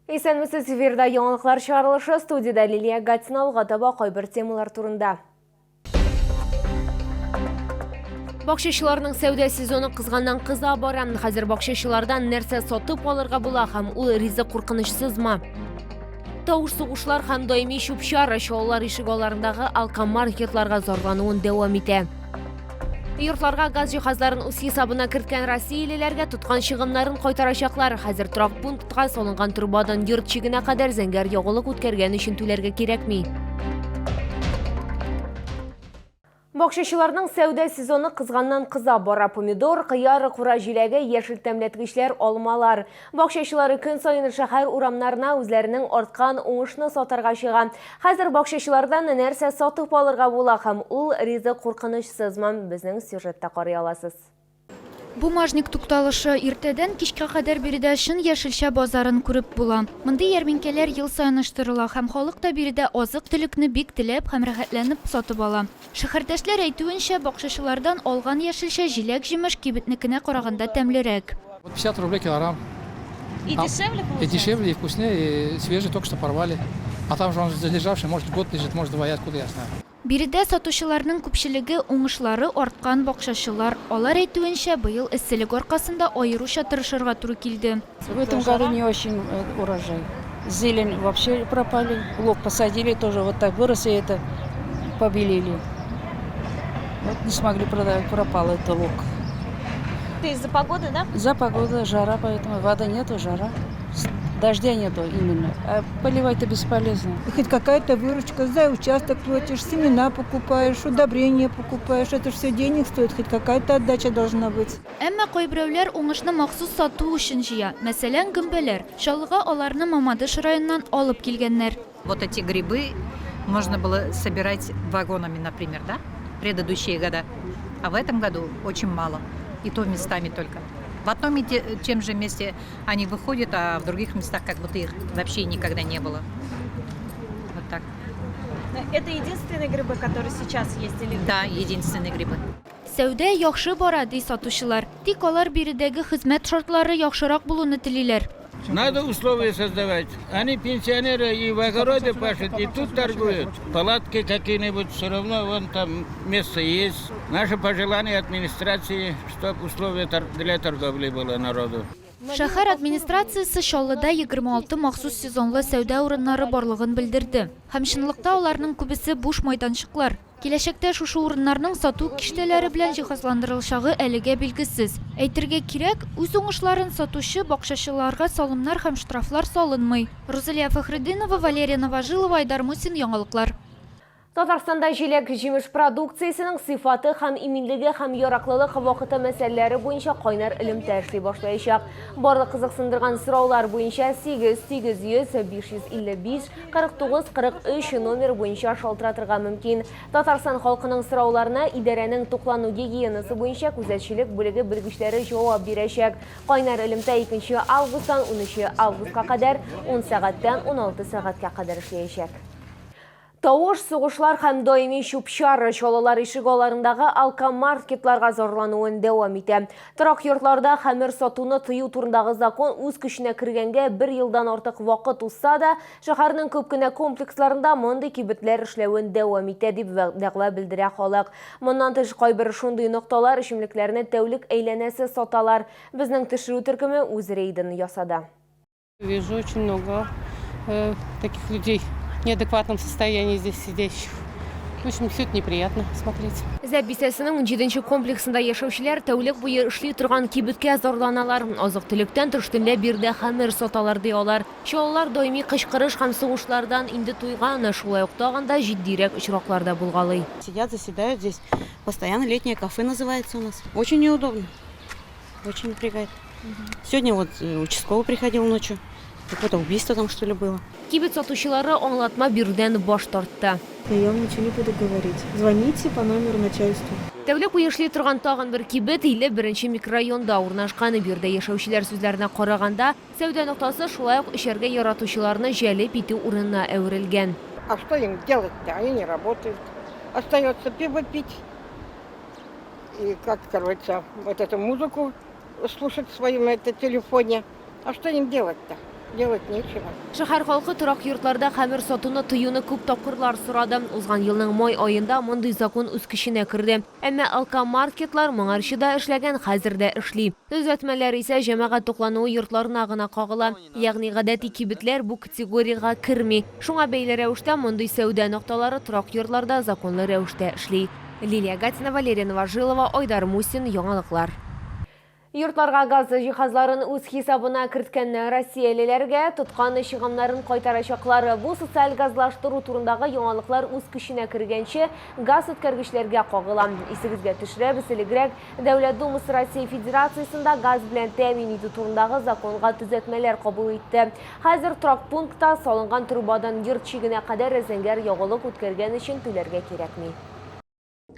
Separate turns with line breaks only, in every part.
Исәнмесез, эфирда яңалыклар чыгарылышы, студияда Лилия Гатиналга таба кайбер темалар турында. Бакчачыларның сәүдә сезоны кызганнан кыза бара. Хәзер бакчачылардан нәрсә сатып алырга була һәм ул ризык куркынычсызмы? Тавыш сугышлар һәм даими чүп-чар чаллар ишек аларындагы алкомаркетларга зарлануын дәвам итә. Йортларга газ җиһазларын үз хисабына керткән россиялеләргә тоткан чыгымнарын кайтарачаклар. Хәзер торак пунктка салынган трубадан йорт чигенә кадәр зәңгәр ягулык үткәргән өчен түләргә кирәкми. Бакчачыларның сәүдә сезоны кызганнан кыза бара. Помидор, кыяр, кура җиләге, яшел тәмләткечләр, алмалар. Бакчачылары көн сайын шәһәр урамнарына үзләренең арткан уңышны сатарга чыга. Хәзер бакчачылардан нәрсә сатып алырга була һәм ул ризык куркынычсызмы? Безнең сюжетта карый аласыз.
Бумажник тукталышы иртәдән кичкә кадәр биредә шын яшелчә базарын күреп була. Мондый ярминкәләр ел саен оештырыла һәм халык та биредә азык-төлекне бик теләп һәм рәхәтләнеп сатып ала. Шәһәрдәшләр әйтүенчә, бакчачылардан алган яшелчә җиләк-җимеш кибетнекенә караганда тәмлерәк.
50 рублей килограмм.
И дешевле получается?
И дешевле, и вкуснее, и свежий, только что порвали. А там же он залежавший, может год лежит, может 2, откуда я знаю.
Биредә сатучыларның күпчелеге уңышлары арткан бакчачылар. Алар әйтүенчә, быел эсселек аркасында аеруча тырышырга туры килде.
В этом году не очень урожай. Зелень вообще пропали. Лук посадили тоже, вот так вырос, и это побелели. Вот не смогли продать, пропал это лук.
Это из-за погоды, да?
За погода, жара, поэтому воды нету, жара. Дождя нету именно. А поливать-то бесполезно.
Хоть какая-то выручка, за участок платишь, семена покупаешь, удобрения покупаешь. Это же все денег стоит, хоть какая-то отдача должна быть.
Әмма кайберәүләр уңышны махсус сату өчен җыя. Мәсәлән, гөмбәләр. Чаллыга аларны Мамадыш районыннан алып килгәннәр.
Вот эти грибы можно было собирать вагонами, например, да? Предыдущие года. А в этом году очень мало. И то местами только. В одном и тем же месте они выходят, а в других местах как будто их вообще никогда не было. Вот так.
Это единственные грибы, которые сейчас есть? Или...
Да, единственные грибы.
Сәүдә яхшы бара, ди сатучылар. Тик алар биредәге хезмәт шартлары яхшырак булуны телиләр.
Надо условия создавать. Они пенсионеры и в огороде пашут, и тут торгуют. Палатки какие-нибудь, все равно вон там место есть. Наше пожелание администрации, чтобы условия для торговли было народу.
Шәһәр администрациясе Чаллыда 26 махсус сезонлы сәүдә урыннары барлыгын белдерде. Һәм чынлыкта аларның күбесе буш майданчыклар. Киләчәктә шушы урыннарның сату киштәләре белән җиһазландырылачагы әлегә билгесез. Әйтергә кирәк, үз уңышларын сатучы бакчачыларга салымнар һәм штрафлар салынмый. Розалия Фәхретдинова, Валерия Новожилова, Айдар Мусин, яңалыклар.
Татарстанда җиләк-җимеш продукциясенең сыйфаты һәм иминлеге һәм яраклылык вакыты мәсьәләләре буенча кайнар элемтә эшли башлаячак. Барлык кызыксындырган сораулар буенча 800 555 49 43 номер буенча шалтыратырга мөмкин. Татарстан халкының сорауларына идарәнең туклану гигиенасы буенча күзәтчелек бүлеге белгечләре җавап бирәчәк. Кайнар элемтә 2 августтан 13 августка кадәр 10 сәгатьтән 16 сәгатькә кадәр эшләячәк. Тавыш сугышлар һәм даими чүп-чар чаллар ишек аларындагы алкомаркетларга зарлануын дәвам итә. Торак йортларда хәмер сатуны тыю турындагы закон үз көченә кергәнгә 1 елдан артык вакыт узса да, шәһәрнең күп кенә комплексларында мондый кибетләр эшләвен дәвам итә дип дәгъва белдерә халык. Моннан тыш кайбер шундый нокталар эчемлекләрне тәүлек әйләнәсе саталар. Безнең төшерү төркеме үз рейдын ясады.
Вижу очень много таких людей в неадекватном состоянии здесь сидящих. В общем, все это неприятно смотреть.
Зәп бистәсенең 17-нче комплексында яшәүчеләр тәүлек буе эшли торган кибеткә зарланалар. Азык-төлектән тыш төнлә бирдә хәмер саталар ди алар. Чаллар даими кычкырыш һәм сугышлардан инде туйган, шулай ук тагында җитдирәк очракларда булгалый.
Сидят, заседают здесь. Постоянно летнее кафе называется у нас. Очень неудобно. Очень напрягает. Сегодня вот участковый приходил ночью. Какое-то убийство там, что ли, было.
Кибет сатучылары аңлатма бирдән баш тартты.
Я вам ничего не буду говорить. Звоните по номеру начальству.
Тәүлек буе эшли торган тагын бер кибет 51-нче микрорайонда урнашкан. Бирдә яшәүчеләр сүзләренә караганда, сәүдә ноктасы шулай ук эшәргә яратучыларны җәлеп итү урынына әверелгән.
А что им делать-то? Они не работают. Остается пиво пить. И, как говорится, вот эту музыку слушать в своем телефоне. А что им делать-то? делать нечего.
Шәһәр халкы торак йортларда хәмер сатуны тыюны күп тапкырлар сорады. Узган елның май айында мондый закон үз көченә керде. Әмма алкомаркетлар моңарчыда эшләгән, хәзердә эшли. Төзәтмәләр исә җәмәгать туклануы йортларына гына кагыла. Ягъни гадәти кибетләр бу категориягә керми. Шуңа бәйле рәвештә мондый сәүдә нокталары торак йортларда законлы рәвештә эшли. Лилия Гатина, Валерия Новожилова, Айдар Мусин, яңалыклар. Йортларга газ җиһазларын үз хисабына керткән Россиялеләргә тоткан чыгымнарын кайтарачаклар. Бу социаль газлаштыру турындагы яңалыклар үз көченә кергәнче газ үткәргечләргә кагыла. Исегезгә төшерәбез, элегрәк Дәүләт Думасы Россия Федерациясендә газ белән тәэмин итү турындагы законга төзәтмәләр кабул итте. Хәзер торак пунктта салынган трубадан йорт чигенә кадәр зәңгәр ягылык үткәргән өчен түләргә кирәкми.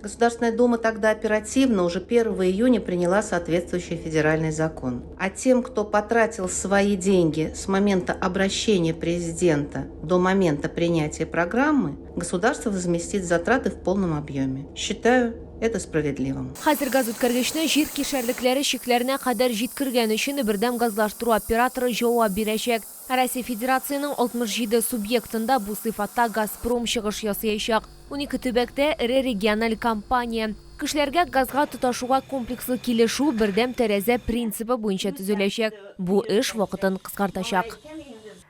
Государственная Дума тогда оперативно, уже 1 июня, приняла соответствующий федеральный закон. А тем, кто потратил свои деньги с момента обращения президента до момента принятия программы, государство возместит затраты в полном объеме. Считаю это справедливым.
Хәзер газ үткәргечне җир кишәрлекләре шикләренә кадәр җиткергән өчен бердәм газлаштыру операторы җавап бирәчәк. Россия Федерацияның 67 субъектында бу сыйфатта Газпром чыгыш ясаячак. 12 төбәктә эре региональ компания. Кешеләргә газга тоташуга комплекслы килешү бердәм тәрәзә принципы буенча төзеләчәк. Бу эш вакытын кыскартачак.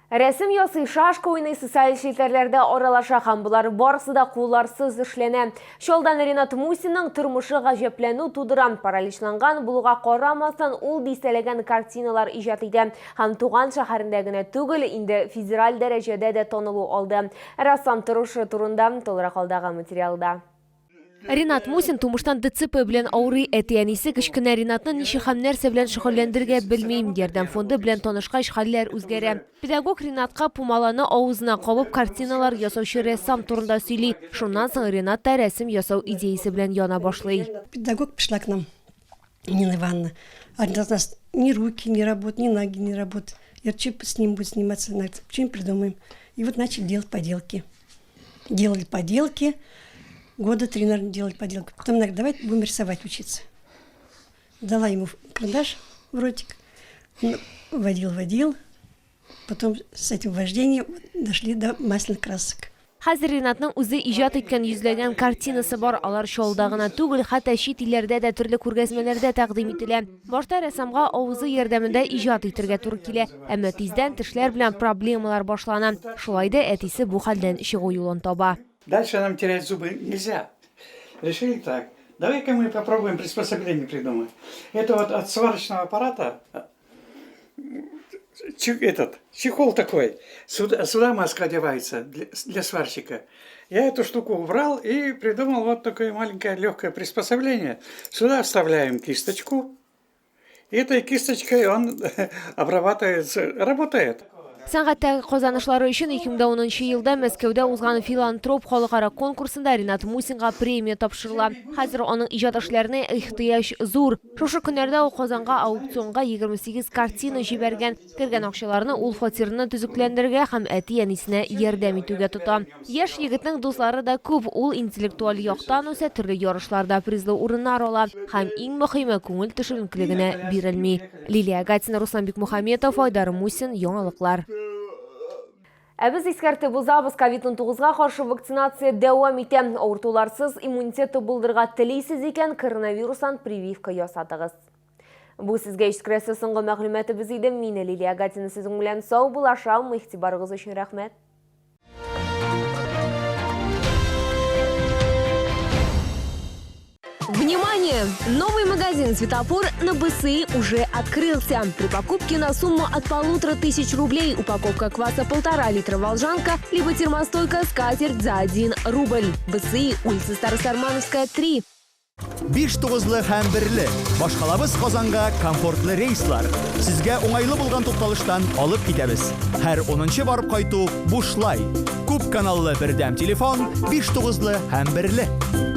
Рәсем ясый, шашка уйный, социаль челтәрләрдә аралаша һәм булар барысы да кулларсыз эшләнә. Шолдан Ринат Мусинның тормышы гаҗәпләнү тудыран, параличланган булуга карамастан ул дистәләгән картиналар иҗат итә һәм туган шәһәрендә генә түгел, инде федераль дәрәҗәдә дә танылу алды. Рәссам тырышы турында толырак алдагы материалда. Ринат Мусин тумыштан ДЦП белән авырый, әти-әнисе кечкенә Ринатны ничек һәм нәрсә белән шөгыльләндергә белмим. Ярдәм фонды белән танышкач хәлләр үзгәрә. Педагог Ринатка пумаланы авызына кабып картиналар ясаучы рәссам турында сөйли. Шуннан соң Ринат та рәсем ясау идеясе белән яна башлый.
Педагог пришла к нам, Нина Ивановна. А у нас ни руки не работают, ни ноги не работают. Я что с ним буду сниматься, что-нибудь придумаем. И вот начали делать поделки. Делали поделки. Года 3, наверное, делать поделку. Потом, наверное, давайте будем рисовать учиться. Дала ему карандаш в ротик. Он водил. Потом с этим вождением дошли до масляных красок.
Хәзер Ринатның үзе иҗат иткән йөзләгән картинасы бар. Алар шолда гына түгел, хәтта чит илләрдә дә төрле күргәзмәләрдә тәкъдим ителә. Башта рәссамга авызы ярдәмендә иҗат итәргә туры килә. Әмма тиздән тешләр белән проблемалар башлана. Шулай да әтисе бу хәлдән чыгу юлын таба.
Дальше нам терять зубы нельзя. Решили так. Давай-ка мы попробуем приспособление придумать. Это вот от сварочного аппарата чехол такой. Сюда маска одевается для сварщика. Я эту штуку убрал и придумал вот такое маленькое легкое приспособление. Сюда вставляем кисточку. И этой кисточкой он обрабатывается, работает.
Сәнгатьтәге казанышлары өчен 2010 елда Мәскәүдә узган филантроп халыкара конкурсында Ринат Мусинга премия тапшырыла. Хәзер аның иҗат эшләренә ихтыяҗ зур. Шушы көннәрдә ул Казанга аукционга 28 картина җибәргән. Кергән акчаларны ул фатирны төзекләндерергә һәм әти-әнисенә ярдәм итүгә тота. Яшь егетнең дуслары да күп. Ул интеллектуаль яктан үсә, төрле ярышларда призлы урыннар ала һәм иң мөһиме күңел төшенкелегенә бирелми. Лилия Гатина, Руслан Бикмөхәмметов, Айдар Мусин, яңалыклар. Біз искәртіп узабыз, COVID-19-ға қаршы вакцинация дәвам итә. Ауыртуларсыз иммунитеті булдырға телейсіз екен, коронавирустан прививка ясадыгыз. Бу сезгә ишкерәсе соңгы мәгълүматыбыз иде. Мин Лилия Гатина сезнең белән сау булашам. Игътибарыгыз өчен рәхмәт. Внимание! Новый магазин «Светофор» на БСИ уже открылся. При покупке на сумму от 1500 рублей упаковка кваса 1,5 литра «Волжанка» либо термостойкая скатерть за 1 рубль. БСИ, улица Старосармановская, 3.
5-9 һәм 1. Башкалабыз Казанга комфортлы рейслар. Сезгә уңайлы булган тукталыштан алып китәбез. Һәр 10-нчы барып кайту бушлай. Күп каналлы бердәм телефон 5-9 һәм 1.